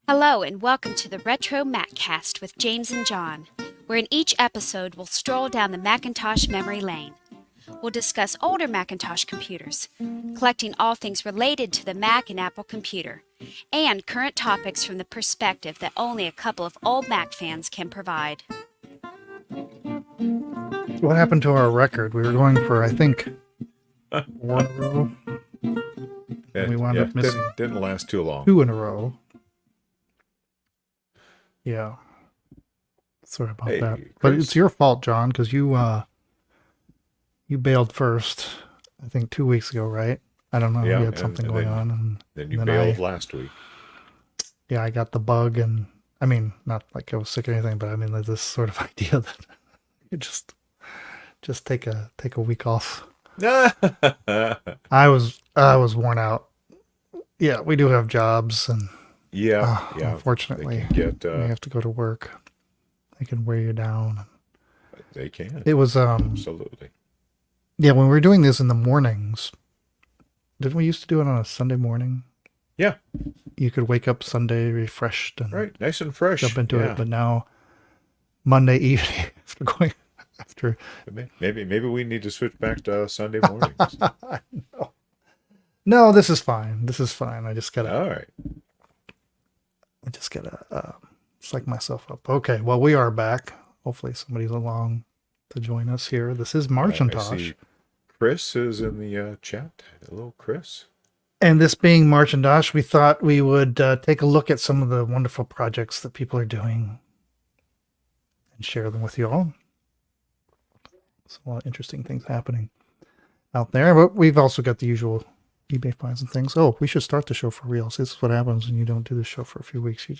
Hello and welcome to the RetroMacCast with James and John, where in each episode we'll stroll down the Macintosh memory lane. We'll discuss older Macintosh computers, collecting all things related to the Mac and Apple computer, and current topics from the perspective that only a couple of old Mac fans can provide. What happened to our record? We were going for, I think, 4 in a row. And we wound up missing didn't last too long. 2 in a row. Yeah. Sorry about that. But it's your fault, John, because you bailed first, I think 2 weeks ago, right? I don't know. Yeah, we had something going on. And then you bailed last week. Yeah, I got the bug, and I mean, not like I was sick or anything, but I mean, this sort of idea that you just take a week off. I was worn out. Yeah, we do have jobs, and unfortunately, we have to go to work. They can wear you down. They can. It was absolutely. Yeah, when we were doing this in the mornings, didn't we used to do it on a Sunday morning? Yeah, you could wake up Sunday refreshed and nice and fresh, jump into it. But now Monday evening after maybe we need to switch back to Sunday mornings. No, this is fine. I just gotta. All right. I just gotta psych myself up. Okay, well, we are back. Hopefully somebody's along to join us here. This is Marcintosh. I see Chris is in the chat. Hello, Chris. And this being Marcintosh, we thought we would take a look at some of the wonderful projects that people are doing and share them with you all. There's a lot of interesting things happening out there, but we've also got the usual eBay finds and things. Oh, we should start the show for reals. This is what happens when you don't do the show for a few weeks. You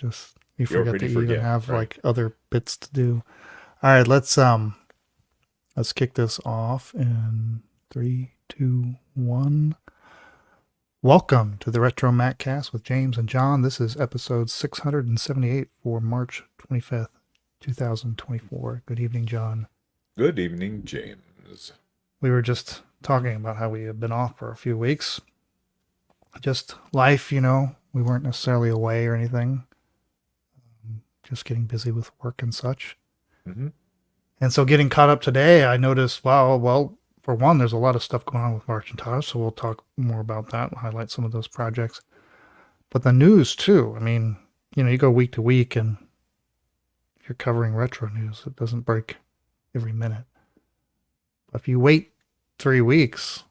forget to even have like other bits to do. All right, let's kick this off in 3, 2, 1. Welcome to the RetroMacCast with James and John. This is episode 678 for March 25th, 2024. Good evening, John. Good evening, James. We were just talking about how we have been off for a few weeks. Just life, we weren't necessarily away or anything. Just getting busy with work and such. Mm-hmm. And so getting caught up today, I noticed, well, for one, there's a lot of stuff going on with Marcintosh, so we'll talk more about that and highlight some of those projects. But the news, too. I mean, you go week to week, and if you're covering retro news, it doesn't break every minute. But if you wait 3 weeks,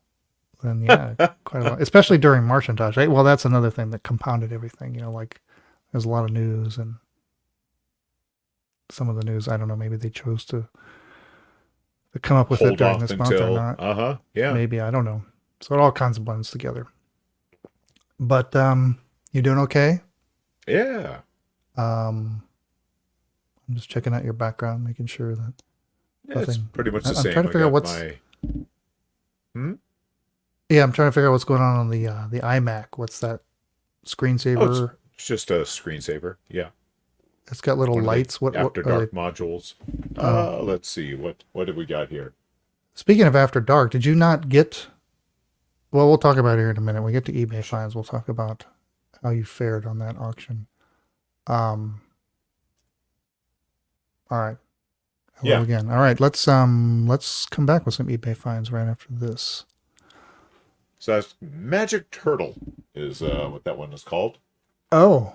then yeah, quite a lot, especially during Marcintosh. Right? Well, that's another thing that compounded everything. Like there's a lot of news, and some of the news, I don't know, maybe they chose to come up with it during this month or not. Yeah. Maybe, I don't know. So it all kinds of blends together. But you doing okay? Yeah. I'm just checking out your background, making sure that it's pretty much the same. I'm trying to figure out what's Yeah, I'm trying to figure out what's going on the iMac. What's that screensaver? It's just a screensaver. Yeah. It's got little lights. What After Dark modules? Let's see. What have we got here? Speaking of After Dark, did you not get? Well, we'll talk about it here in a minute. We get to eBay finds. We'll talk about how you fared on that auction. All right. Hello again. All right. Let's come back with some eBay finds right after this. So that's Magic Turtle is what that one is called. Oh.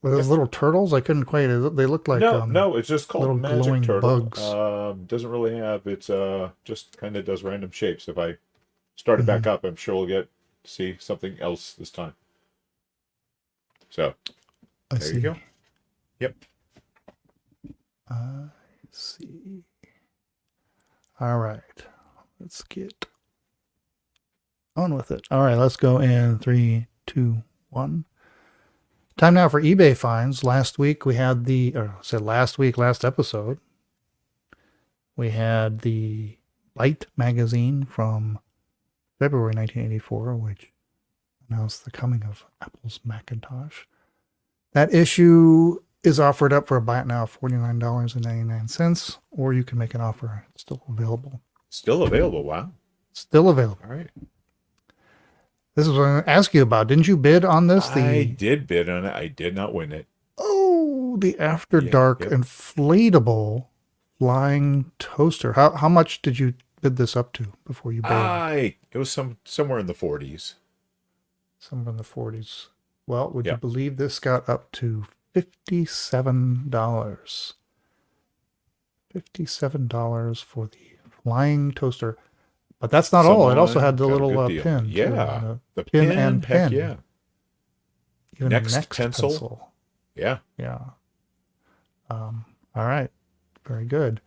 Were those little turtles? I couldn't quite. They looked like no. It's just called Magic Turtle. Bugs. Doesn't really have. It's just kind of does random shapes. If I start it back up, I'm sure we'll get to see something else this time. So there you go. Yep. I see. All right, let's get on with it. All right, let's go in 3, 2, 1. Time now for eBay finds. Last episode, we had the Byte magazine from February 1984, which announced the coming of Apple's Macintosh. That issue is offered up for a buy it now of $49.99, or you can make an offer. It's still available. Still available, wow. Still available. All right. This is what I'm going to ask you about. Didn't you bid on this? I did bid on it. I did not win it. the After Yeah, Dark yep. inflatable flying toaster. How much did you bid this up to before you bailed? It was somewhere in the 40s. Somewhere in the 40s. Well, would you Yep. believe this got up to $57? $57 for the flying toaster. But that's not all. It also Someone had the got a little good deal. pin too. Yeah. The The pin pin, and heck pen. yeah. Even a Next next pencil. pencil. Yeah. Yeah. All right. Very good.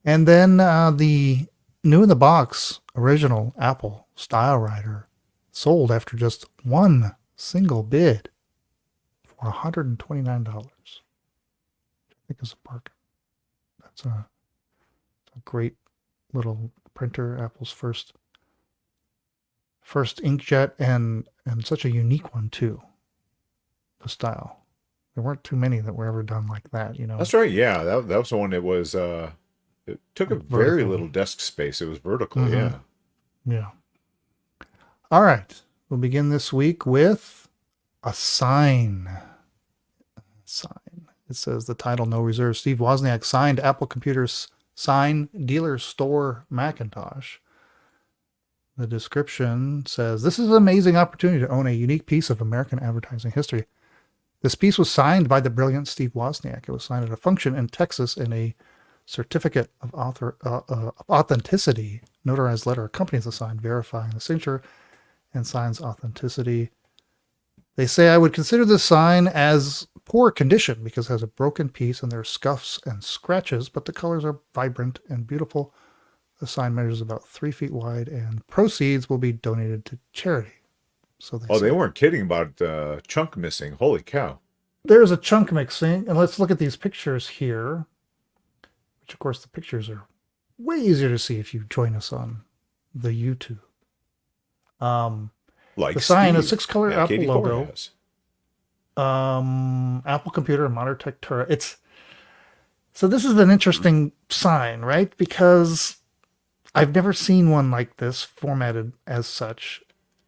And then the new in the box original Apple Style Rider sold after just one single bid for $129. I think is a bargain. That's a great little printer, Apple's first inkjet, and such a unique one too. The style. There weren't too many that were ever done like that, you know. That's right. Yeah. That was the one that was, it took a very Vertical. little desk space. It was vertical. Mhm. Yeah. Yeah. All right. We'll begin this week with a sign. Sign. It says the title No Reserve. Steve Wozniak signed Apple Computer's sign dealer store Macintosh. The description says this is an amazing opportunity to own a unique piece of American advertising history. This piece was signed by the brilliant Steve Wozniak. It was signed at a function in Texas, and a certificate of authenticity, notarized letter accompanies the sign, verifying the signature and sign's authenticity. They say I would consider this sign as poor condition because it has a broken piece and there are scuffs and scratches, but the colors are vibrant and beautiful. The sign measures about 3 feet wide, and proceeds will be donated to charity. So Oh, they say. weren't kidding about chunk missing. Holy cow. There's a chunk mixing, and let's look at these pictures here, which of course the pictures are way easier to see if you join us on the YouTube. Like The sign, a Steve, 6-color Mac Apple 84 logo, has. Apple Computer and Modern Tectura. So this is an interesting sign, right? Because I've never seen one like this formatted as such.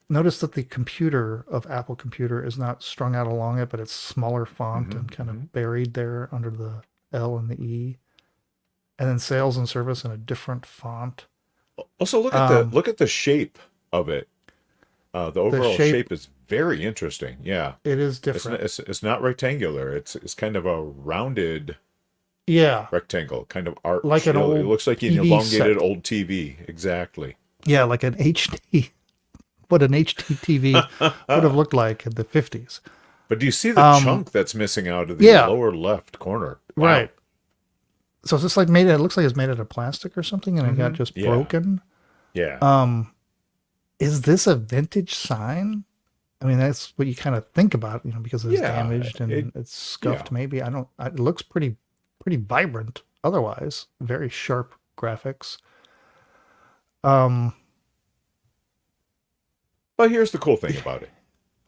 Notice that the computer of Apple Computer is not strung out along it, but it's smaller font and kind of buried there under the L and the E. And then sales and service in a different font. Also, look at the shape of it. The overall shape is very interesting. Yeah, it is different. It's not rectangular. It's kind of a rounded rectangle, kind of arch. Like an old it looks like an TV elongated set. old TV. Exactly. Yeah, like an HD. What an HD TV would have looked like in the 50s. But do you see the chunk that's missing out of the lower left corner? Wow. Right. So is this like made? It looks like it's made out of plastic or something, and it got just broken. Yeah. Is this a vintage sign? I mean, that's what you kind of think about, you know, because it's damaged and it's scuffed. Maybe it looks pretty vibrant. Otherwise, very sharp graphics. But here's the cool thing about it.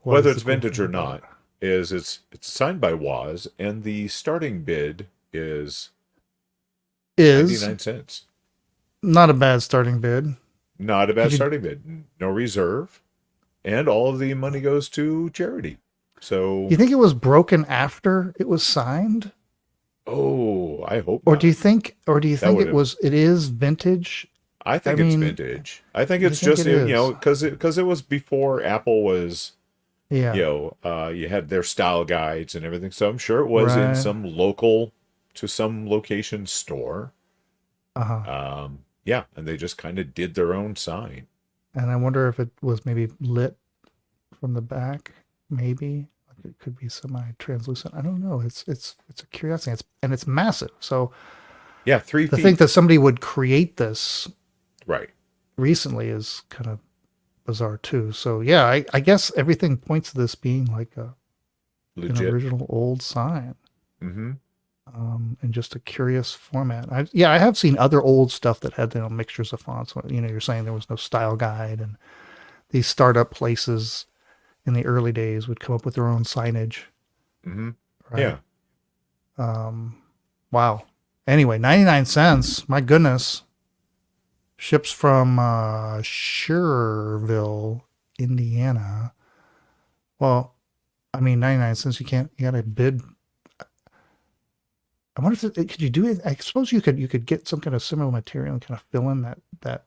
Whether it's vintage or not, is it's signed by Woz, and the starting bid is 99 cents. Not a bad starting bid. Not a bad starting bid. No reserve. And all of the money goes to charity. So you think it was broken after it was signed? Oh, I hope Or not. do you think it is vintage? I think it's vintage. I think it's just, you know, because it was before Apple was, you know, you had their style guides and everything. So I'm sure it was in some location store. Yeah, and they just kind of did their own sign. And I wonder if it was maybe lit from the back, maybe. Like it could be semi-translucent. I don't know. It's a curiosity. It's massive. So yeah, 3 feet. To think that somebody would create this recently is kind of bizarre too. So yeah, I guess everything points to this being like an original old sign. Mm-hmm. In just a curious format. I have seen other old stuff that had mixtures of fonts. You know, you're saying there was no style guide, and these startup places in the early days would come up with their own signage. Mm-hmm. Right? Yeah. Wow. Anyway, 99 cents. My goodness. Ships from Schererville, Indiana. Well, I mean, 99 cents. You got to bid. I wonder if could you do it? I suppose you could get some kind of similar material and kind of fill in that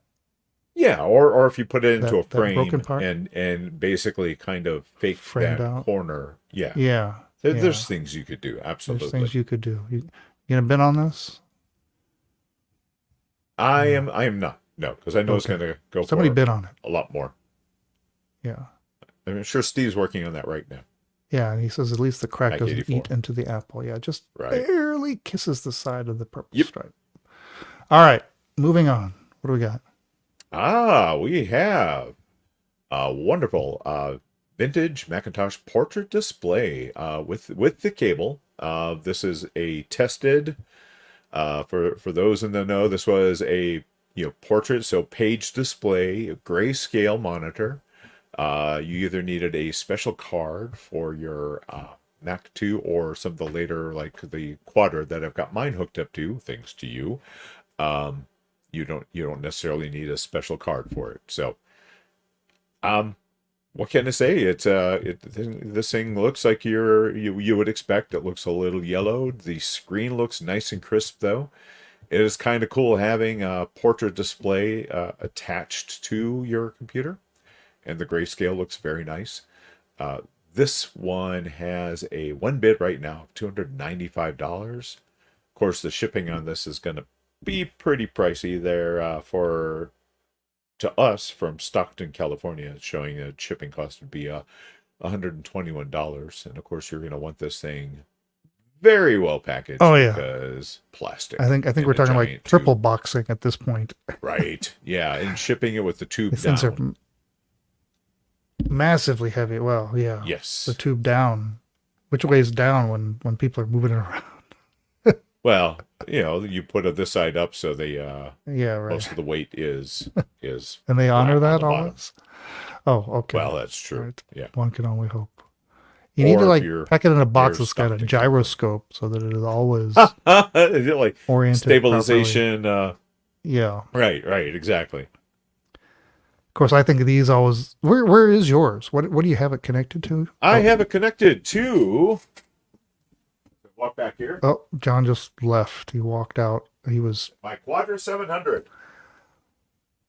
Yeah, or if you put it into a that broken frame part and basically kind of fake framed that out. corner. Yeah. Yeah, yeah. There's things you could do. There's Absolutely. things you could do. You gonna bid on this? No. I am not. No, because I know it's Okay. going to go Somebody for bid on it. a lot more. Yeah. I'm sure Steve's working on that right now. Yeah, and he says at least the crack Mac doesn't 84. eat into the apple. Yeah, just Right. barely kisses the side of the purple Yep. stripe. All right, moving on. What do we got? We have a wonderful vintage Macintosh portrait display with the cable. This is a tested for those in the know. This was a portrait, so page display, grayscale monitor. You either needed a special card for your Mac 2 or some of the later, like the Quadra that I've got mine hooked up to, thanks to you. You don't necessarily need a special card for it. So, what can I say? This thing looks like you would expect. It looks a little yellowed. The screen looks nice and crisp though. It is kind of cool having a portrait display attached to your computer, and the grayscale looks very nice. This one has a one bid right now of $295. Of course, the shipping on this is going to be pretty pricey there to us from Stockton, California. It's showing a shipping cost would be $121, and of course you're going to want this thing very well packaged. Oh, yeah. Because plastic. I think we're talking like triple boxing at this point. Right. Yeah, and shipping it with the tube These down. things are massively heavy. Well, yeah. Yes. The tube down. Which way is down when people are moving it around? Well, you put it this side up so the Yeah, right. most of the weight is And they honor flat on that the bottom. always? Oh, okay. Well, that's true. Right. Yeah. One can only hope. You need to Or if you're pack it in a box near that's got a Stockton, gyroscope so that it is always Is it like oriented stabilization? properly. Yeah. Right, exactly. Of course, I think of these always. Where is yours? What do you have it connected to? I have it connected to. Walk back here. Oh, John just left. He walked out. He was My Quadra 700.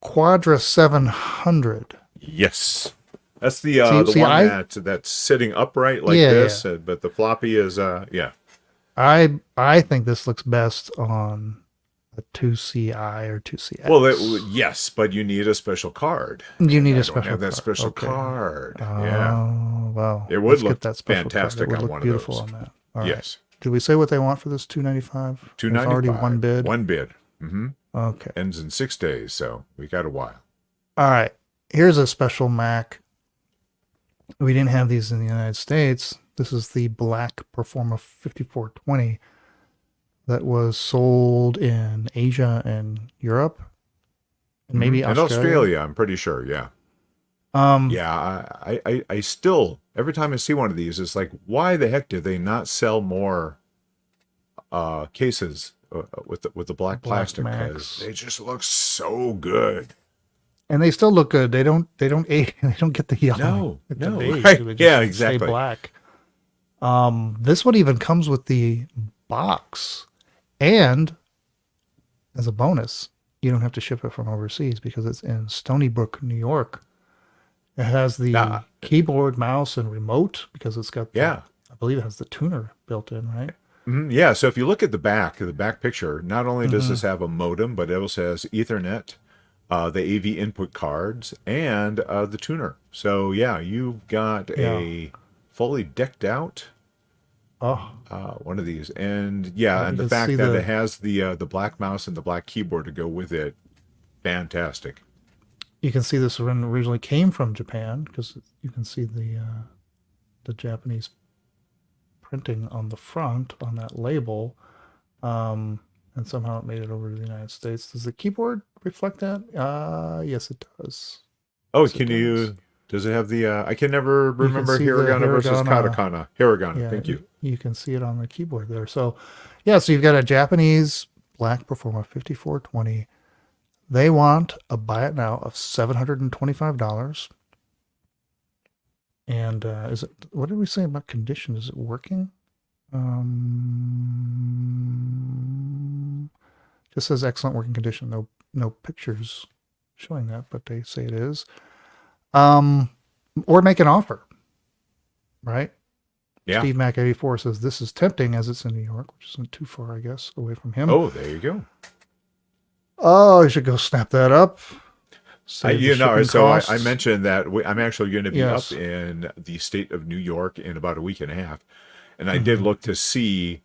Quadra 700. Yes, that's the See, one that's sitting upright like this, but the floppy is yeah. I think this looks best on a 2CI or 2CX. Well, yes, but you need a special card. You need I a don't special have that card. special Okay. card. Oh, Yeah, well. It would let's look get that special fantastic card. It would on look one of beautiful those. on that. All right. yes. Did we say what they want for this $295? There's $295. already one bid. One bid. Mm-hmm. Okay. Ends in 6 days, so we got a while. All right. Here's a special Mac. We didn't have these in the United States. This is the Black Performa 5420 that was sold in Asia and Europe, and maybe And Australia, I'm pretty sure. Yeah. Yeah, I still, every time I see one of these, it's like, why the heck did they not sell more cases with the black plastic? Because they just look so good. And they still look good. They don't age. They don't get the yellow. No, age. right. They just Yeah, stay exactly. black. This one even comes with the box, and as a bonus, you don't have to ship it from overseas because it's in Stony Brook, New York. It has the keyboard, mouse, and remote because it's got I believe it has the tuner built in, right? Mm-hmm. Yeah, so if you look at the back picture, not only does this have a modem, but it also has Ethernet, the AV input cards, and the tuner. So yeah, you've got a fully decked out one of these, and and the fact that it has the black mouse and the black keyboard to go with it, fantastic. You can see this one originally came from Japan because you can see the Japanese printing on the front on that label, and somehow it made it over to the United States. Does the keyboard reflect that? Yes, it does. Oh, yes, does it have the? I can never remember hiragana versus katakana. Hiragana. Thank you. You can see it on the keyboard there. So, yeah. So you've got a Japanese Black Performa 5420. They want a buy it now of $725. And is it? What did we say about condition? Is it working? Just says excellent working condition. No pictures showing that, but they say it is. Or make an offer, right? Yeah. Steve Mac 84 says this is tempting as it's in New York, which isn't too far, I guess, away from him. Oh, there you go. Oh, I should go snap that up. So I mentioned that I'm actually going to be up in the state of New York in about a week and a half. And I did look to see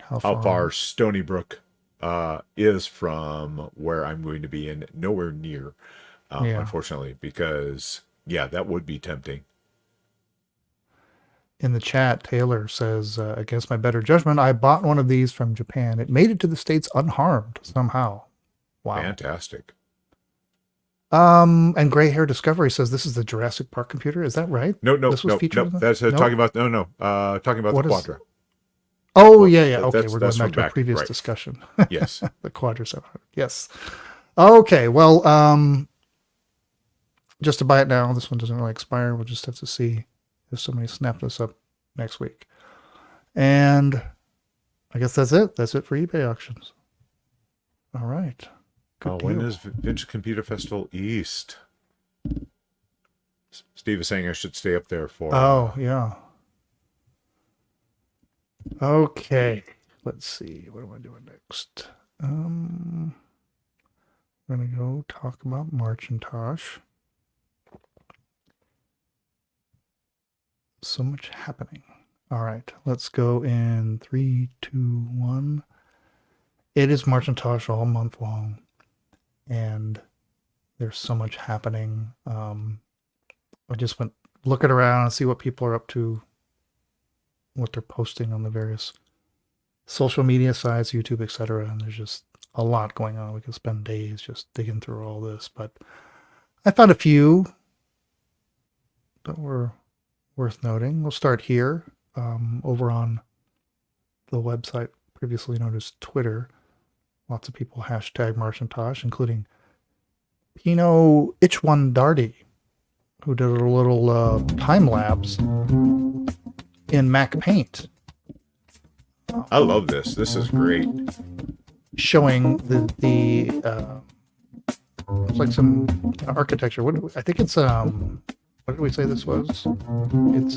how far Stony Brook is from where I'm going to be, and nowhere near, unfortunately, because, that would be tempting. In the chat, Taylor says, against my better judgment, I bought one of these from Japan. It made it to the States unharmed somehow. Wow. Fantastic. And Gray Hair Discovery says this is the Jurassic Park computer. Is that right? No. This was featured That's talking about the Quadra. Oh, yeah. Okay, we're going back to a previous discussion. Yes. The Quadra 700. Yes. Okay, well, just to buy it now. This one doesn't really expire. We'll just have to see if somebody snapped this up next week. And I guess that's it. That's it for eBay auctions. All right. When is Vintage Computer Festival East? Steve is saying I should stay up there for... Oh, yeah. Okay. Let's see. What am I doing next? I'm going to go talk about Marcintosh. So much happening. All right. Let's go in 3, 2, 1. It is Marcintosh all month long. And there's so much happening. I just went looking around and see what people are up to, what they're posting on the various social media sites, YouTube, etc. And there's just a lot going on. We could spend days just digging through all this, but I found a few that were worth noting. We'll start here, over on the website previously known as Twitter. Lots of people hashtag Marcintosh, including Pino Ichwandardi, who did a little time lapse in Mac Paint. I love this. This is great. Showing the it's like some architecture. I think it's what did we say this was? It's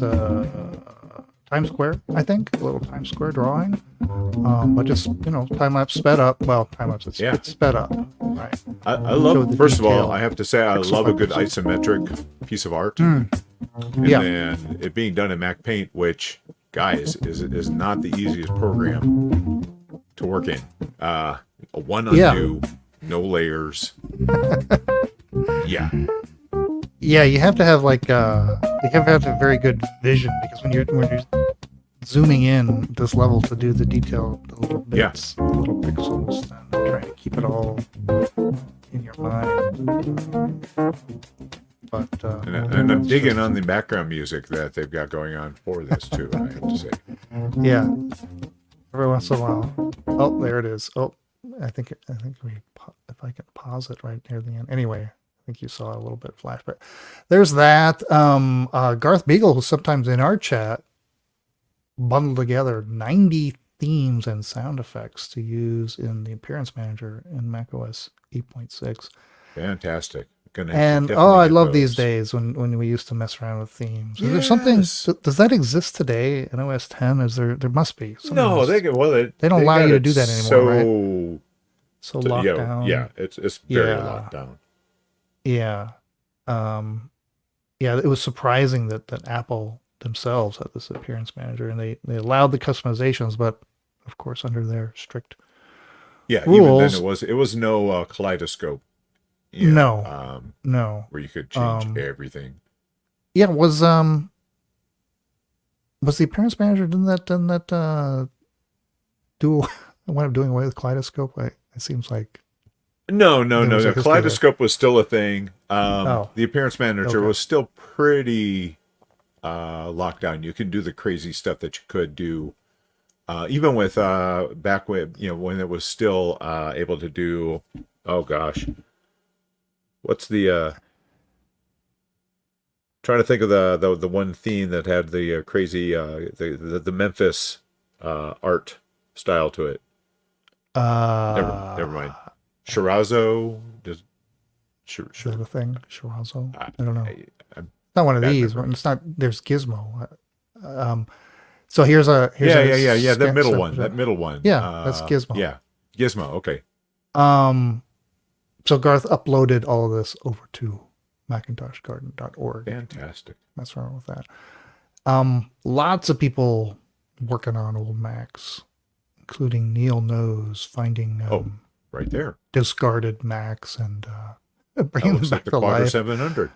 Times Square, I think, a little Times Square drawing. But just, time lapse sped up. Well, time lapse, it's sped up. Right. I love, first of all, I have to say, I love a good isometric piece of art. And then it being done in Mac Paint, which, guys, is not the easiest program to work in. One undo, no layers. Yeah, you have to have you have to have a very good vision, because when you're zooming in this level to do the detail, the little bits, the little pixels, and trying to keep it all in your mind. But and I'm digging on the background music that they've got going on for this too, I have to say. Yeah, every once in a while. Oh, there it is. Oh, I think if I can pause it right near the end. Anyway, I think you saw a little bit of flash, but there's that. Garth Beagle, who's sometimes in our chat, bundled together 90 themes and sound effects to use in the Appearance Manager in macOS 8.6. Fantastic. I love these days when we used to mess around with themes. Is there something? Does that exist today in OS 10? There must be. No, they don't allow you to do that anymore, right? So locked down. Yeah, it's very locked down. Yeah. It was surprising that Apple themselves had this Appearance Manager, and they allowed the customizations, but of course under their strict rules. Even then it was no kaleidoscope. No. Where you could change everything. Yeah, was the Appearance Manager didn't that wind up doing away with kaleidoscope? It seems like No. Kaleidoscope was still a thing. The Appearance Manager was still pretty locked down. You can do the crazy stuff that you could do, even with back when when it was still able to do. Oh gosh, what's the? Trying to think of the one theme that had the crazy the Memphis art style to it. Never mind. Shiraz,o does. Is that a thing? Shirazo? I, I don't know. I'm Not one of bad these. memory. It's not. There's Gizmo. So here's a Yeah. That middle one. snapshot. That middle one. Yeah, that's Gizmo. Yeah, Gizmo. Okay. So Garth uploaded all of this over to MacintoshGarden.org. Fantastic. That's wrong with that. Lots of people working on old Macs, including Neil Knows, finding Right there. discarded Macs and That bringing them looks like back the to Quadra life. 700.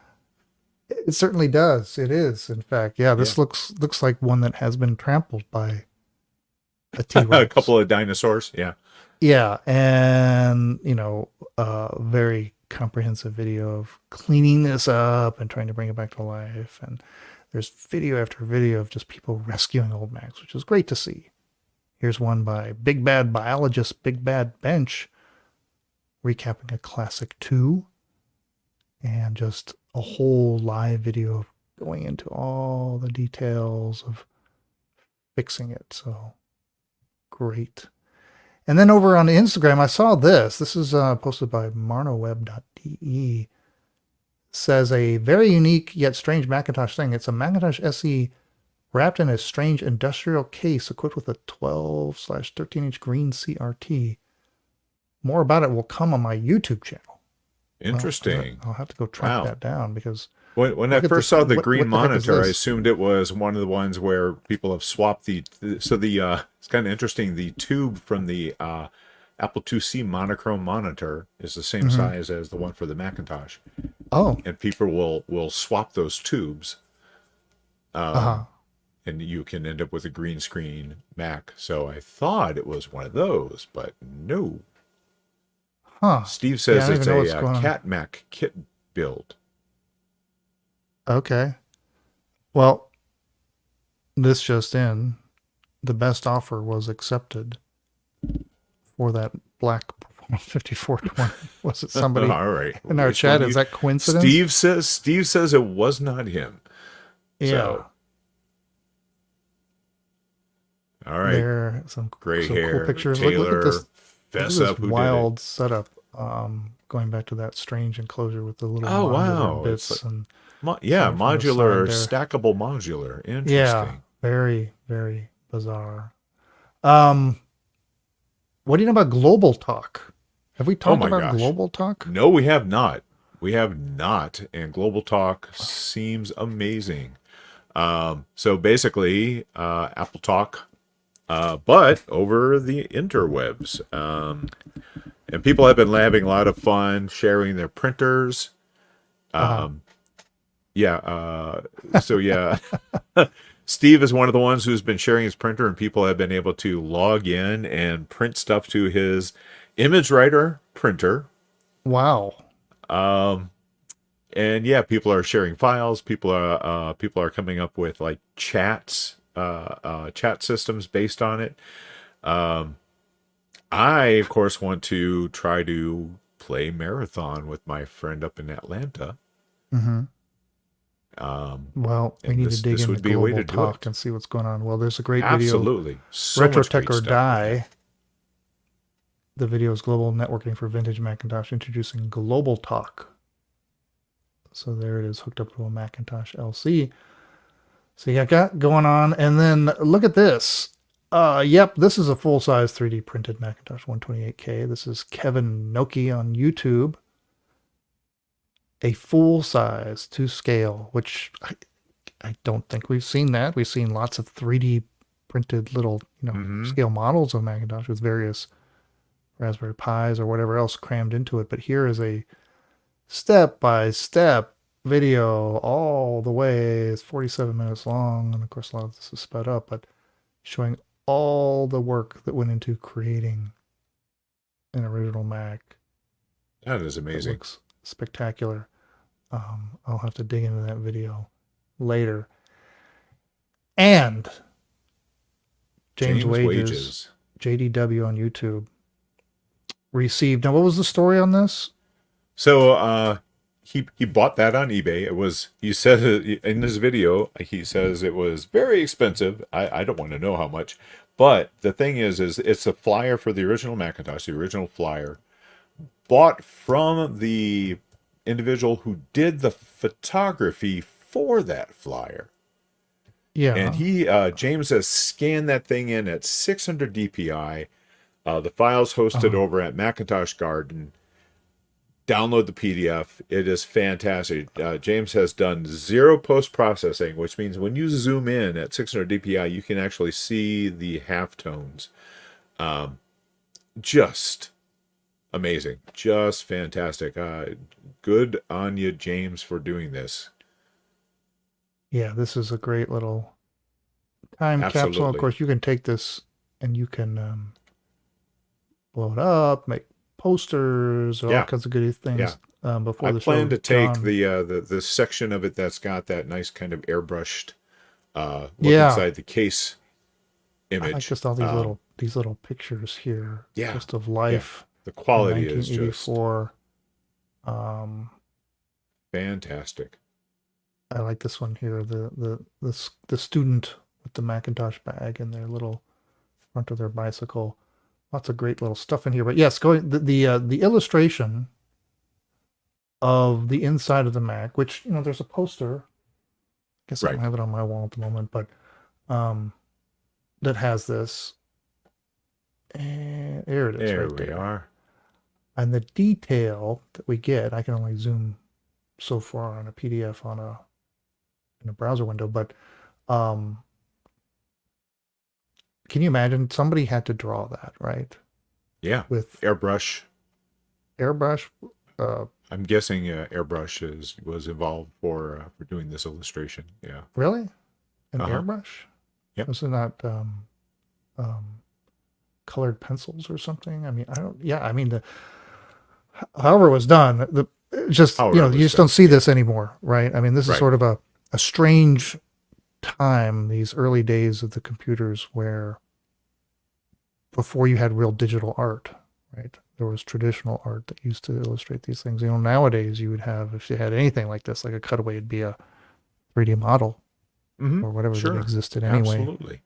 It certainly does. It is, in fact. Yeah, this looks like one that has been trampled by a T-Rex. A couple of dinosaurs. Yeah. Yeah, and very comprehensive video of cleaning this up and trying to bring it back to life. And there's video after video of just people rescuing old Macs, which is great to see. Here's one by Big Bad Biologist, Big Bad Bench, recapping a classic 2, and just a whole live video of going into all the details of fixing it. So great. And then over on Instagram, I saw this. This is posted by marnoweb.de. Says a very unique yet strange Macintosh thing. It's a Macintosh SE wrapped in a strange industrial case equipped with a 12/13-inch green CRT. More about it will come on my YouTube channel. Interesting. I'll have to go track that down because when I first saw the green monitor, I assumed it was one of the ones where people have swapped it's kind of interesting. The tube from the Apple IIc monochrome monitor is the same size as the one for the Macintosh. Oh. And people will swap those tubes. And you can end up with a green screen Mac. So I thought it was one of those, but no. Huh. Steve says it's a Cat Mac kit build. Okay. Well, this just in, the best offer was accepted for that black 5420. Was it somebody All right. in our chat? Is that coincidence? Steve says it was not him. Yeah. So, all right. There are some gray hair, cool pictures. Taylor, look at this, fess look at up, this who wild setup. Going back to that strange enclosure with the little modular bits and modular, stackable modular. Interesting. Yeah, very, very bizarre. What do you know about Global Talk? Have we talked about Global Talk? No, we have not. We have not. And Global Talk seems amazing. So basically, Apple Talk, but over the interwebs. And people have been having a lot of fun sharing their printers. Steve is one of the ones who's been sharing his printer, and people have been able to log in and print stuff to his image writer printer. Wow. And yeah, people are sharing files. People are coming up with like chats, chat systems based on it. I, of course, want to try to play Marathon with my friend up in Atlanta. Mm-hmm. Well, we need to dig into Global Talk and see what's going on. Well, there's a great video. Absolutely. So Retro much Tech great or stuff. Die. The video is Global Networking for Vintage Macintosh, introducing Global Talk. So there it is, hooked up to a Macintosh LC. So you got going on. And then look at this. Yep, this is a full-size 3D printed Macintosh 128K. This is Kevin Noki on YouTube. A full-size to scale, which I don't think we've seen that. We've seen lots of 3D printed little, scale models of Macintosh with various Raspberry Pis or whatever else crammed into it. But here is a step-by-step video all the way. It's 47 minutes long, and of course a lot of this is sped up, but showing all the work that went into creating an original Mac. That is amazing. It looks spectacular. I'll have to dig into that video later. And James Wages, JDW on YouTube, received. Now, what was the story on this? So he bought that on eBay. It was, he said in his video, he says it was very expensive. I don't want to know how much, but the thing is it's a flyer for the original Macintosh, the original flyer, bought from the individual who did the photography for that flyer. Yeah. And he, James has scanned that thing in at 600 DPI. The file's hosted over at Macintosh Garden. Download the PDF. It is fantastic. James has done zero post-processing, which means when you zoom in at 600 DPI, you can actually see the halftones. Just amazing. Just fantastic. Good on you, James, for doing this. Yeah, this is a great little time capsule. Of Absolutely. course, you can take this and you can blow it up, make posters, all Yeah. kinds of good things. Before I the plan show, to take John, the section of it that's got that nice kind of airbrushed look Yeah. inside the case image. I like just all these little pictures here, Yeah. just of life. The In quality is just 1984. fantastic. I like this one here. The student with the Macintosh bag and their little front of their bicycle. Lots of great little stuff in here. But yes, going the illustration of the inside of the Mac, which there's a poster. I guess I don't Right. have it on my wall at the moment, but that has this. And there it is. There right we there. are. And the detail that we get, I can only zoom so far on a PDF in a browser window, but can you imagine somebody had to draw that, right? Yeah. With Airbrush. airbrush. I'm guessing airbrush was involved for doing this illustration. Yeah. Really? An Uh-huh. airbrush? Yep. Was it not colored pencils or something? I mean, I mean, however it was done, just However it was you just done, don't see yeah. this anymore, right? I mean, this is Right. sort of a strange time, these early days of the computers, where before you had real digital art, right? There was traditional art that used to illustrate these things. Nowadays you would have, if you had anything like this, like a cutaway, it'd be a 3D model or whatever Sure. that existed anyway. Absolutely.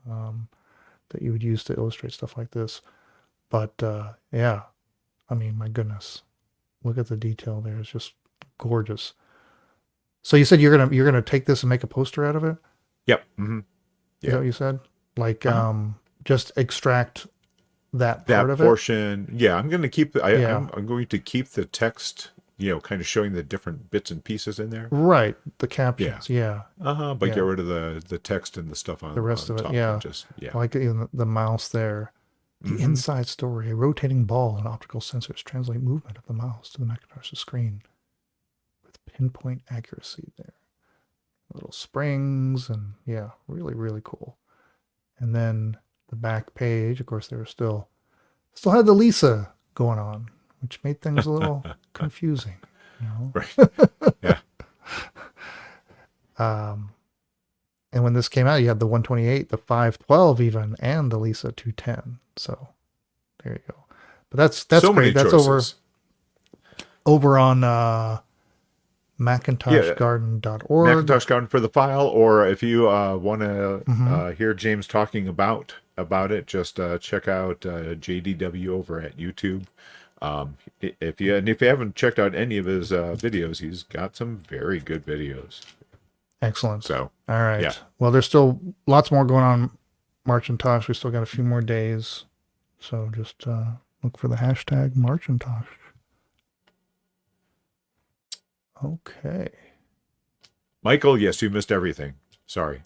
That you would use to illustrate stuff like this. But yeah, I mean, my goodness, look at the detail there. It's just gorgeous. So you said you're gonna take this and make a poster out of it? Yep. Mm-hmm. Is that what you said? Like just extract that That part of portion. Yeah, I'm going to keep. Yeah. I'm going to keep the text. Kind of showing the different bits and pieces in there. it. Right. The captions. Yeah. But Yeah. get rid of the text and the stuff on The rest on of it, top yeah. and just I like even the mouse there. The Mhm. inside story: a rotating ball and optical sensors translate movement of the mouse to the Macintosh's screen with pinpoint accuracy there. Little springs and yeah, really, really cool. And then the back page, of course, they were still had the Lisa going on, which made things a little confusing, Right. Yeah. And when this came out, you had the 128, the 512 even, and the Lisa 210. So there you go. But that's So many great. That's choices. over on MacintoshGarden.org. Macintosh Garden for the file, or if you want to Mhm. hear James talking about it, just check out JDW over at YouTube. If you haven't checked out any of his videos, he's got some very good videos. Excellent. So All right. yeah. Well, there's still lots more going on Marcintosh. We still got a few more days. So just look for the hashtag Marcintosh. Okay. Michael, yes, you missed everything. Sorry.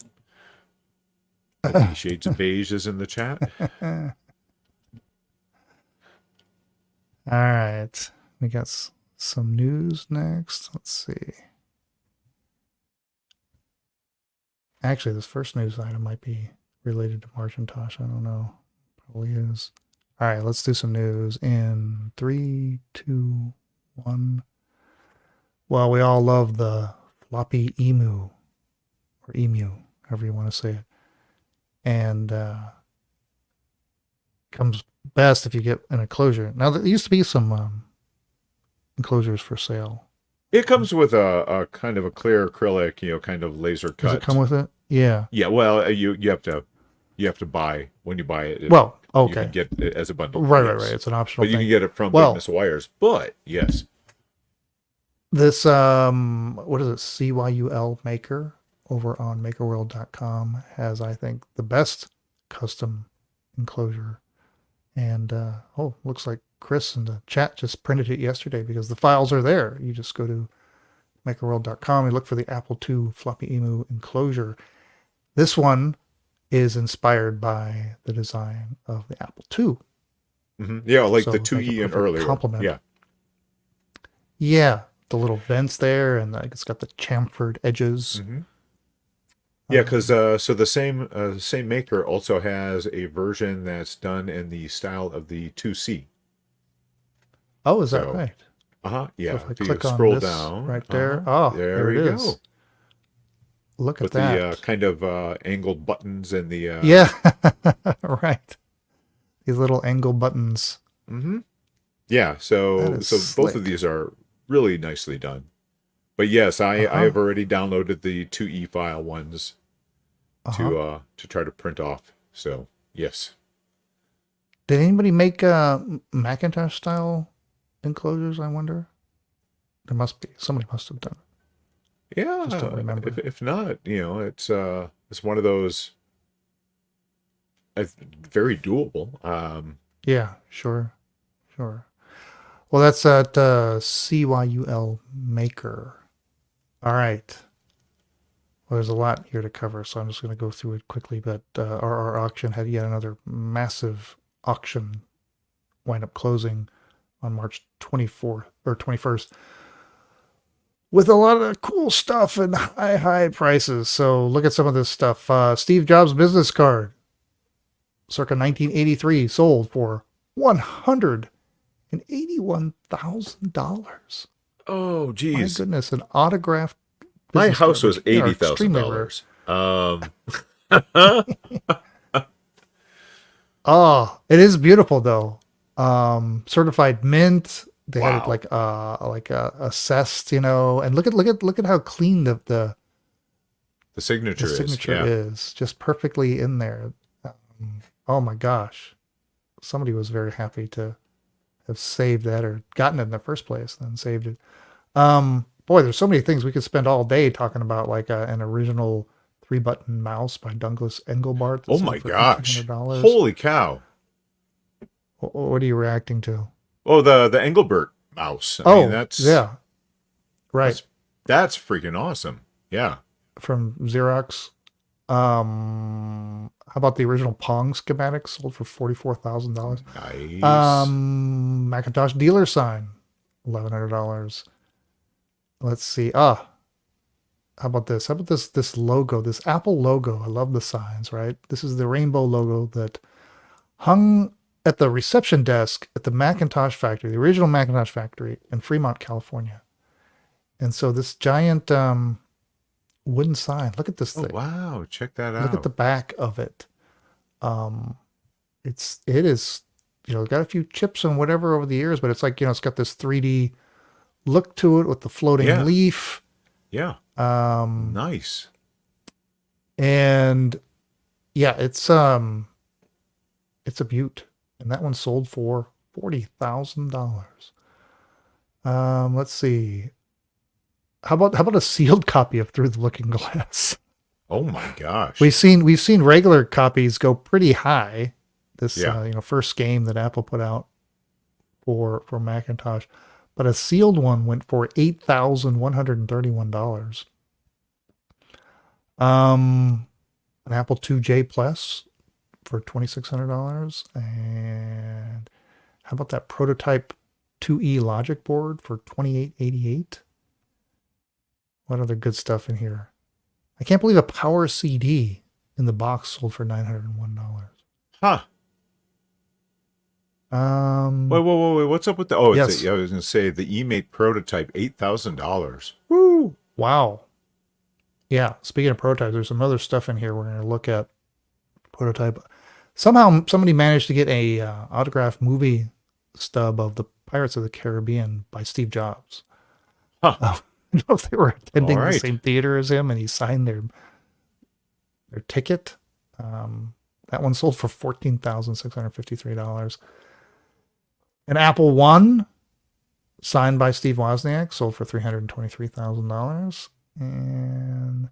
Shades of Beige is in the chat. All right. We got some news next. Let's see. Actually, this first news item might be related to Marcintosh. I don't know. Probably is. All right, let's do some news in 3, 2, 1. Well, we all love the floppy emu, or emu, however you want to say it. And comes best if you get an enclosure. Now, there used to be some enclosures for sale It comes with a kind of a clear acrylic, kind of laser cut. Does it come with it? Yeah. Yeah, well, you have to buy when you buy it. Well, You can okay. get it as a bundle. Right. Yes. It's an optional But you thing. can get it from Well, Goodness Wires. But yes, this what is it? CYUL Maker over on makerworld.com has, I think, the best custom enclosure. And looks like Chris in the chat just printed it yesterday because the files are there. You just go to makerworld.com and look for the Apple II floppy emu enclosure. This one is inspired by the design of the Apple II. mm-hmm. Yeah, like So the it would make a 2E and perfect earlier. complement. Yeah, the little vents there, and it's got the chamfered edges. Mm-hmm. Yeah, because so the same maker also has a version that's done in the style of the 2C. Oh, is that right? Yeah. So if I you click on scroll this down right there, there it is. go. Look With at that. the kind of angled buttons and the Yeah, right. These little angle buttons. Mm-hmm. Yeah, so both of these are really nicely done. But yes, I have already downloaded the 2E file ones to try to print off. So yes. Did anybody make Macintosh style enclosures? I wonder. There must be. Somebody must have done it. Yeah, Just don't remember. If not, it's one of those very doable. Yeah, sure. Well, that's at CYUL Maker. All right. Well, there's a lot here to cover, so I'm just going to go through it quickly. But our auction had yet another massive auction wind up closing on March 24th or 21st with a lot of cool stuff and high prices. So look at some of this stuff. Steve Jobs business card, circa 1983, sold for $181,000. Oh, geez. My goodness, an autographed. My house was $80,000. Oh, it is beautiful though. Certified mint. They had it like assessed, and look at how clean the signature is. Just perfectly in there. Oh my gosh, somebody was very happy to have saved that or gotten it in the first place and then saved it. Boy, there's so many things we could spend all day talking about, like an original 3-button mouse by Douglas Engelbart. Oh my gosh! Holy cow! What are you reacting to? Oh, the Engelbart mouse. I mean, that's right. That's freaking awesome. Yeah. From Xerox. How about the original Pong schematics sold for $44,000? Nice. Macintosh dealer sign, $1,100. Let's see. How about this? How about this logo, this Apple logo? I love the signs, right? This is the rainbow logo that hung at the reception desk at the Macintosh factory, the original Macintosh factory in Fremont, California. And so this giant wooden sign. Look at this thing. Oh, wow. Check that out. Look at the back of it. It is, got a few chips and whatever over the years, but it's like, it's got this 3D look to it with the floating leaf. Yeah. Nice. And yeah, it's a beaut. And that one sold for $40,000. Let's see. How about a sealed copy of Through the Looking Glass? Oh my gosh. We've seen regular copies go pretty high. This first game that Apple put out for Macintosh, but a sealed one went for $8,131. An Apple IIJ Plus for $2,600, and how about that prototype 2E logic board for $2,888? What other good stuff in here? I can't believe a power CD in the box sold for $901. Huh. Wait. What's up with the? Oh, yes. I was going to say the eMate prototype, $8,000. Woo! Wow. Yeah. Speaking of prototypes, there's some other stuff in here we're going to look at. Prototype. Somehow somebody managed to get a autographed movie stub of the Pirates of the Caribbean by Steve Jobs. Huh. I don't know if they were attending All the right. same theater as him, and he signed their ticket. That one sold for $14,653. An Apple One signed by Steve Wozniak sold for $323,000. And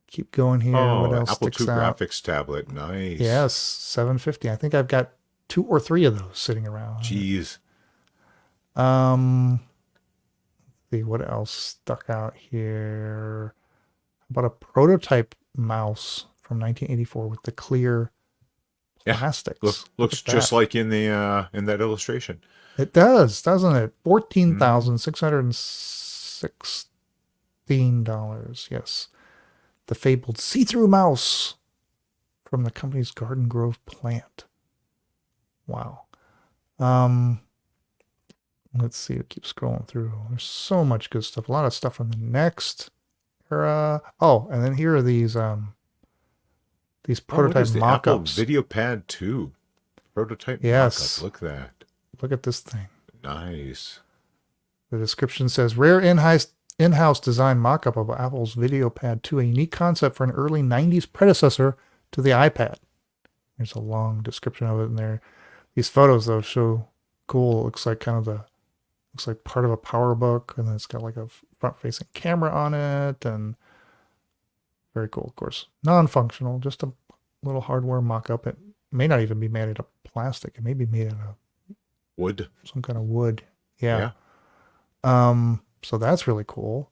keep going here. What Oh, else Apple sticks II out? graphics tablet. Nice. Yes, 750. I think I've got 2 or 3 of those sitting around. Jeez. Let's see what else stuck out here. How about a prototype mouse from 1984 with the clear Yeah. plastics? Looks just like in the in that illustration. It does, doesn't it? $14,616. Yes. The fabled see-through mouse from the company's Garden Grove plant. Wow. Let's see. It keeps scrolling through. There's so much good stuff. A lot of stuff from the next era. Oh, and then here are these What prototype is the Apple mock-ups. VideoPad 2 prototype Yes. mock-up? Look at that. Look at this thing. Nice. The description says, rare in-house design mock-up of Apple's VideoPad 2, a unique concept for an early 90s predecessor to the iPad. There's a long description of it in there. These photos, though, show cool. It looks like looks like part of a power book, and then it's got like a front-facing camera on it, and very cool, of course. Non-functional, just a little hardware mock-up. It may not even be made out of plastic. It may be made out of Wood. some kind of wood. Yeah. Yeah. So that's really cool.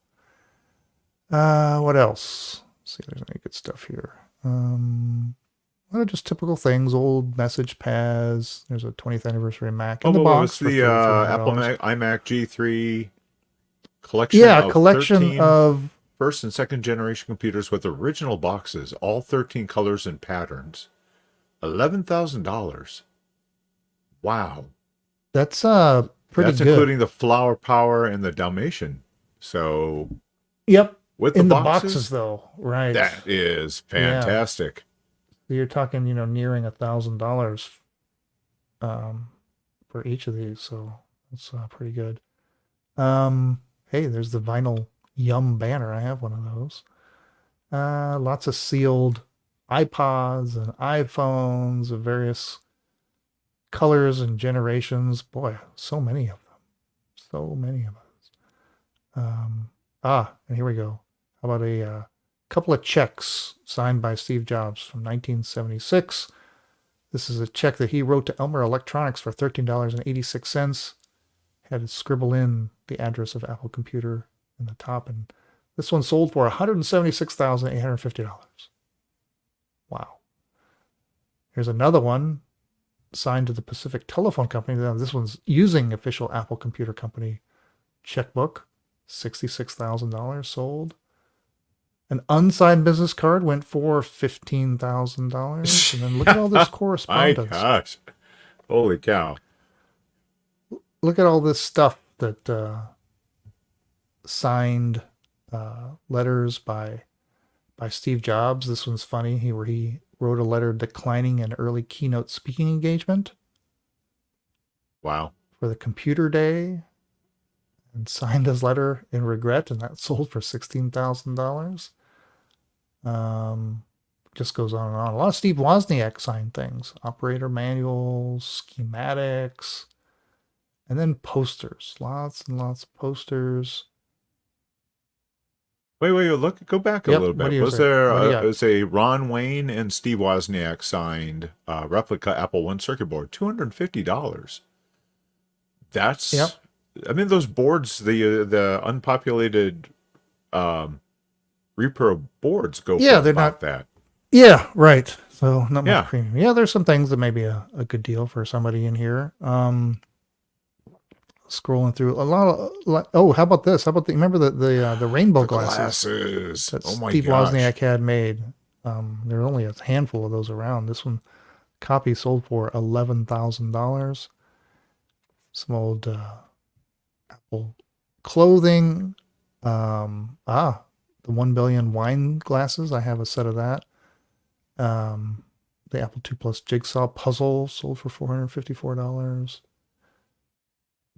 What else? Let's see if there's any good stuff here. Well, just typical things, old message pads. There's a 20th anniversary Mac in the box. It's the Apple iMac G3 collection. Yeah, of collection 13 of first and second generation computers with original boxes, all 13 colors and patterns. $11,000. Wow. that's pretty That's good. including the Flower Power and the Dalmatian. So Yep. with In the the boxes, boxes though, right? that is fantastic. You're talking, nearing $1,000 for each of these, so that's pretty good. Hey, there's the vinyl Yum banner. I have one of those. Lots of sealed iPods and iPhones of various colors and generations. Boy, so many of them. So many of those. And here we go. How about a couple of checks signed by Steve Jobs from 1976. This is a check that he wrote to Elmer Electronics for $13.86. Had to scribble in the address of Apple Computer in the top, and this one sold for $176,850. Wow. Here's another one signed to the Pacific Telephone Company. Now, this one's using official Apple Computer Company checkbook. $66,000 sold. An unsigned business card went for $15,000. And then look at all this My correspondence. gosh. Holy cow. Look at all this stuff that signed letters by Steve Jobs. This one's funny. He wrote a letter declining an early keynote speaking engagement Wow. for the computer day and signed his letter in regret, and that sold for $16,000. Just goes on and on. A lot of Steve Wozniak signed things. Operator manuals, schematics, and then posters. Lots and lots of posters. Wait, look, go back a Yep, little what bit. do you Was say? there What do you got? it was a Ron Wayne and Steve Wozniak signed replica Apple One circuit board, $250. That's Yep. I mean, those boards, the unpopulated repro boards go Yeah, for they're about not- that. Yeah, right. So not much Yeah. premium. Yeah, there's some things that may be a good deal for somebody in here. Scrolling through a lot. Oh, how about this? How about remember the rainbow The glasses that Oh my Steve gosh. Wozniak had made? There are only a handful of those around. This one copy sold for $11,000. Some old Apple clothing. The 1 billion wine glasses. I have a set of that. The Apple II Plus jigsaw puzzle sold for $454.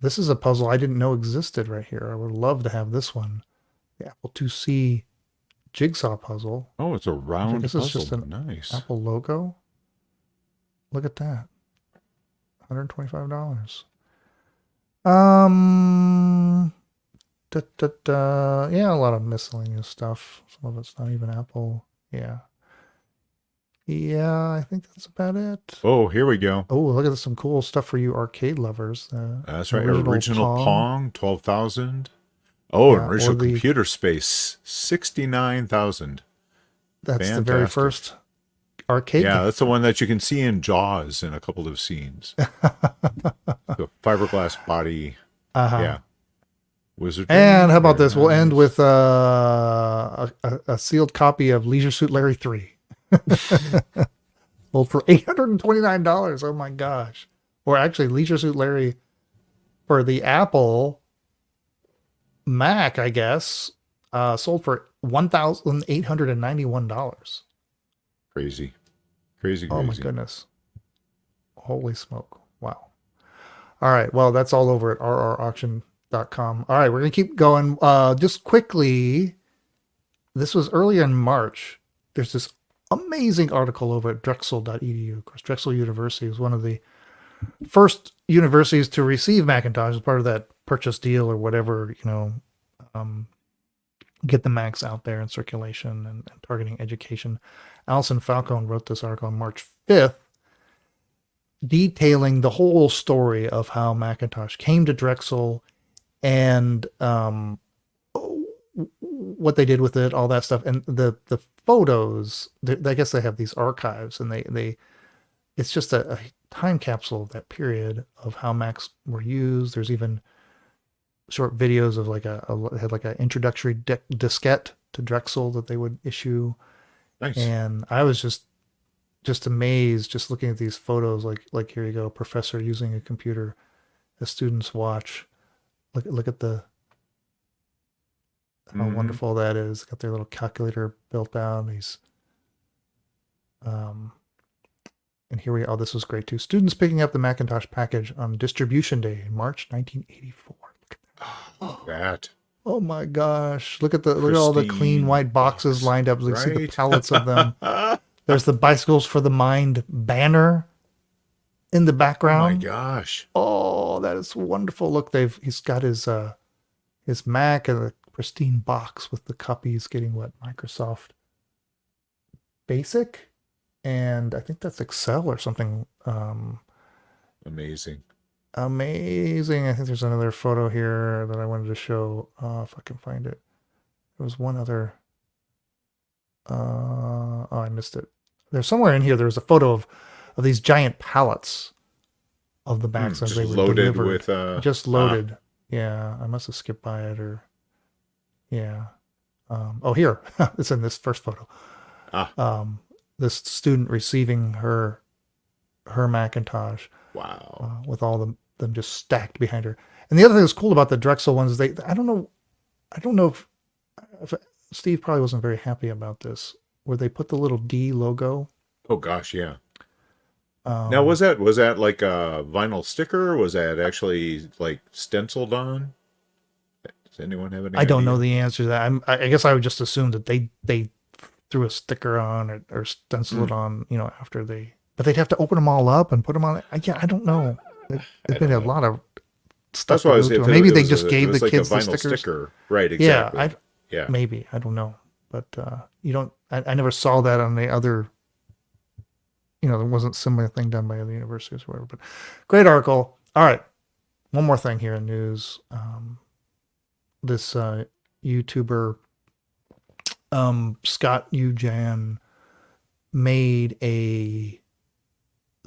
This is a puzzle I didn't know existed right here. I would love to have this one. The Apple IIc jigsaw puzzle. Oh, it's a Which I round guess it's just puzzle. an Nice. Apple logo. Look at that. $125. Yeah, a lot of miscellaneous stuff. Some of it's not even Apple. Yeah. Yeah, I think that's about it. Oh, here we go. Oh, look at some cool stuff for you arcade lovers. That's right. Original Pong, 12,000. Oh, Yeah, and original computer space, 69,000. That's Fantastic. the very first arcade Yeah, game. that's the one that you can see in Jaws in a couple of scenes. The fiberglass body. Yeah. Wizard. And how about Very this? We'll end nice. with a sealed copy of Leisure Suit Larry 3. Sold for $829. Oh my gosh. Or actually, Leisure Suit Larry for the Apple Mac, I guess, sold for $1,891. Crazy. Crazy. Oh my goodness. Holy smoke. Wow. All right. Well, that's all over at rrauction.com. All right. We're going to keep going. Just quickly, this was earlier in March. There's this amazing article over at drexel.edu. Of course, Drexel University is one of the first universities to receive Macintosh as part of that purchase deal or whatever, get the Macs out there in circulation and targeting education. Alison Falcone wrote this article on March 5th, detailing the whole story of how Macintosh came to Drexel and what they did with it, all that stuff. And the photos, I guess they have these archives, and they it's just a time capsule of that period of how Macs were used. There's even short videos of had like an introductory diskette to Drexel that they would issue. Nice. And I was just amazed just looking at these photos. Like here you go, professor using a computer, the students watch. Look at how wonderful that is. Got their little calculator built out. These and here we are. Oh, this was great too. Students picking up the Macintosh package on distribution day in March 1984. Look at that. That. Oh my gosh. Look at all the clean white boxes lined up. You see the pallets of them. There's the Bicycles for the Mind banner in the background. Oh my gosh. Oh, that is wonderful. Look, he's got his Mac in a pristine box with the copies getting Microsoft Basic, and I think that's Excel or something. Amazing. I think there's another photo here that I wanted to show. If I can find it. There was one other. Oh, I missed it. There's somewhere in here. There was a photo of these giant pallets of the Macs as they were loaded delivered. with just loaded. Yeah, I must have skipped by it, or yeah. Oh, here it's in this first photo. This student receiving her Macintosh. Wow. With all them just stacked behind her. And the other thing that's cool about the Drexel ones is I don't know if Steve probably wasn't very happy about this, where they put the little D logo. Oh gosh, yeah. Now was that like a vinyl sticker? Or was that actually like stenciled on? Does anyone have any I don't idea? know the answer to that. I guess I would just assume that they threw a sticker on or stenciled it on, after but they'd have to open them all up and put them on. I don't know. There's been a lot of stuff. That's why I was. Maybe they just gave the like kids a the vinyl stickers. sticker, right? Exactly. Yeah, maybe, I don't know, but you don't. I never saw that on the other. There wasn't similar thing done by other universities or whatever. But great article. All right, one more thing here in news. This YouTuber Scott Ujan made a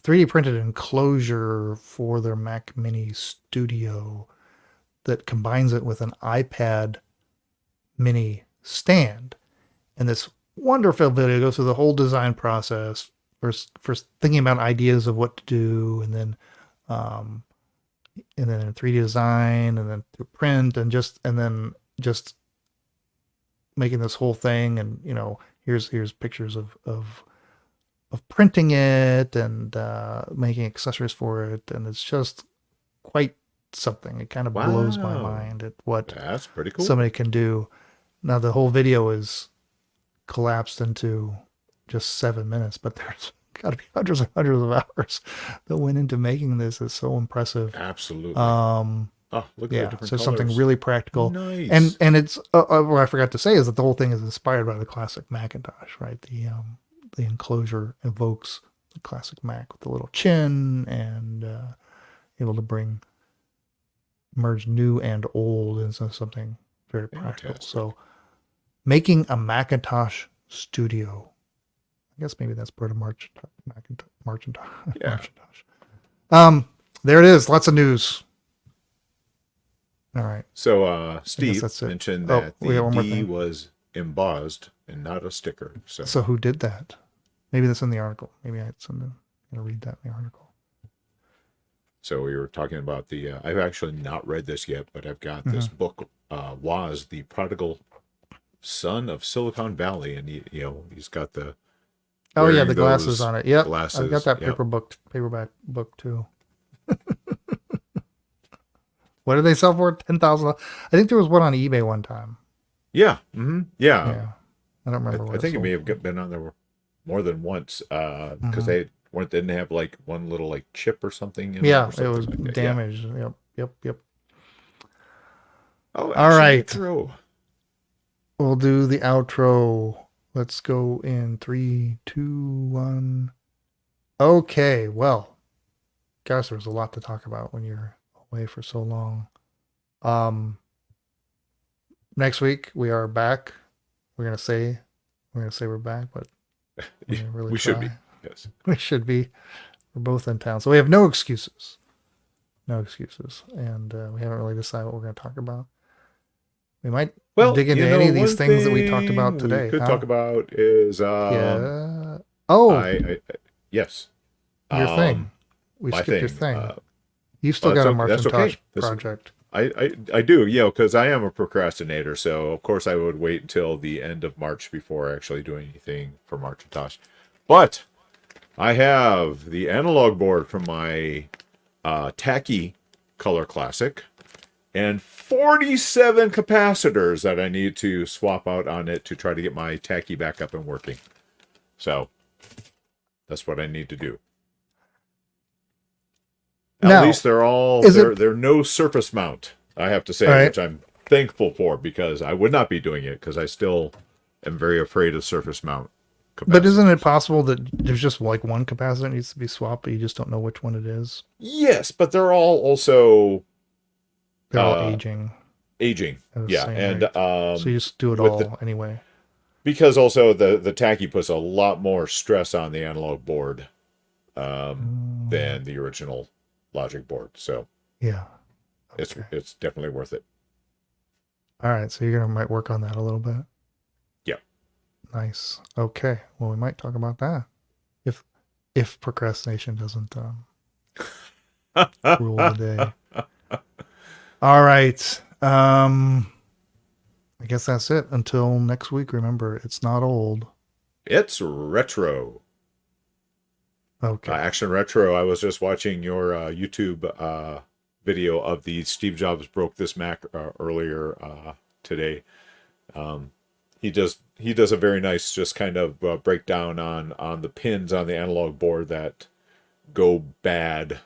3D printed enclosure for their Mac Mini Studio that combines it with an iPad Mini stand. And this wonderful video goes through the whole design process, first thinking about ideas of what to do, and then in 3D design, and then through print, and then just making this whole thing. And here's pictures of printing it and making accessories for it, and it's just quite something. It kind of blows my Wow. mind at what That's pretty cool. somebody can do. Now the whole video is collapsed into just 7 minutes, but there's got to be hundreds and hundreds of hours that went into making this. It's so impressive. Absolutely. Um, Oh, look at the yeah, different so colors. something really practical. Nice. And it's what I forgot to say is that the whole thing is inspired by the classic Macintosh, right? The enclosure evokes the classic Mac with the little chin and able to merge new and old into something very practical. Fantastic. So making a Macintosh studio, I guess maybe that's part of Macintosh. Yeah. There it is. Lots of news. All right. So Steve that's it. mentioned Oh, that we got the one more D thing. was embossed and not a sticker. So who did that? Maybe that's in the article. Maybe I'm going to read that in the article. So we were talking about I've actually not read this yet, but I've got this book, Woz, the Prodigal Son of Silicon Valley, and he's got the Oh yeah, wearing the glasses those on it. Yep. glasses. I've got that Yep. paperback book too. What did they sell for? 10,000. I think there was one on eBay one time. Yeah. Mm-hmm. Yeah. Yeah. I don't remember. I think it may have been on there more than once because they didn't have like one little like chip or something. In Yeah, or something it was like that. damaged. Yeah. Yep. Oh, All right. True. We'll do the outro. Let's go in 3, 2, 1. Okay, well, gosh, there's a lot to talk about when you're away for so long. Next week we are back. We're gonna say we're back, but we're gonna really We should try. be. Yes. We should be. We're both in town, so we have no excuses. No excuses, and we haven't really decided what we're going to talk about. We might dig into any of these things that we talked about today. We could talk about is yeah. Oh, yes. your thing. We my skipped your thing. thing. You've still got a that's Macintosh okay. project. I do, because I am a procrastinator. So of course I would wait until the end of March before actually doing anything for Macintosh. But I have the analog board from my tacky Color Classic and 47 capacitors that I need to swap out on it to try to get my tacky back up and working. So that's what I need to do. At least they're all they're no surface mount, I have to say, which I'm thankful for, because I would not be doing it because I still am very afraid of surface mount capacitors. But isn't it possible that there's just like one capacitor that needs to be swapped, but you just don't know which one it is? Yes, but they're all also all aging. Yeah, and so you just do it all anyway. Because also the tacky puts a lot more stress on the analog board than the original logic board. So yeah, it's definitely worth it. All right, so you're might work on that a little bit. Yeah. Nice. Okay. Well, we might talk about that if procrastination doesn't rule the day. All right. I guess that's it. Until next week, remember, it's not old. It's retro. Okay. Action Retro. I was just watching your YouTube video of the Steve Jobs Broke This Mac earlier today. He does a very nice just kind of breakdown on the pins on the analog board that go bad.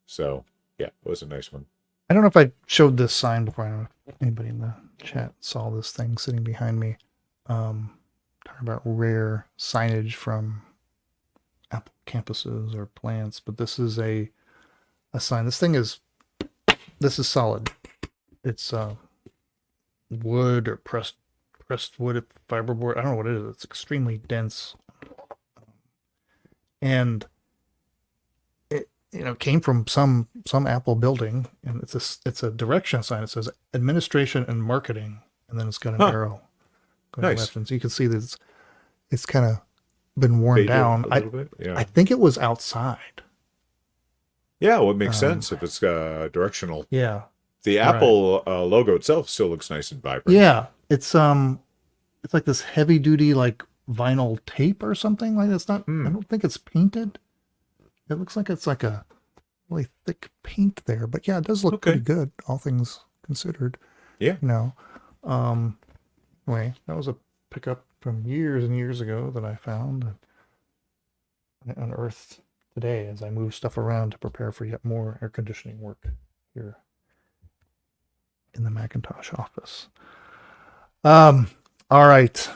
So yeah, it was a nice one. I don't know if I showed this sign before. I don't know if anybody in the chat saw this thing sitting behind me. Talking about rare signage from Apple campuses or plants, but this is a sign. This is solid. It's wood or pressed wood fiberboard. I don't know what it is. It's extremely dense, and it came from some Apple building, and it's a direction sign. It says administration and marketing, and then it's got an arrow going left, and so you can see that it's kind of been worn down. A little bit. Yeah. I think it was outside. Yeah, well, it makes sense if it's directional. Yeah. The Apple logo itself still looks nice and vibrant. Yeah, it's like this heavy duty like vinyl tape or something like that. It's not. I don't think it's painted. It looks like it's like a really thick paint there, but yeah, it does look Okay. pretty good, all things considered. Yeah. You know, anyway, that was a pickup from years and years ago that I found and I unearthed today as I move stuff around to prepare for yet more air conditioning work here in the Macintosh office. All right.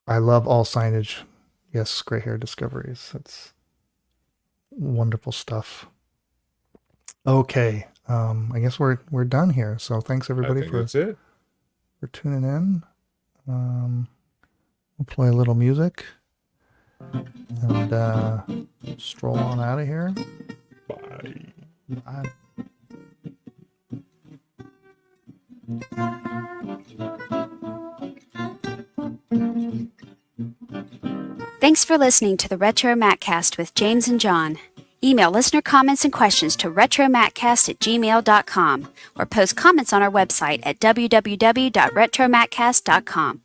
I love all signage. Yes, gray hair discoveries. That's wonderful stuff. Okay. I guess we're done here. So thanks I everybody think that's it. for tuning in. We'll play a little music and stroll on out of here. Bye. Bye. Thanks for listening to the RetroMacCast with James and John. Email listener comments and questions to retromaccast@gmail.com or post comments on our website at www.retromaccast.com.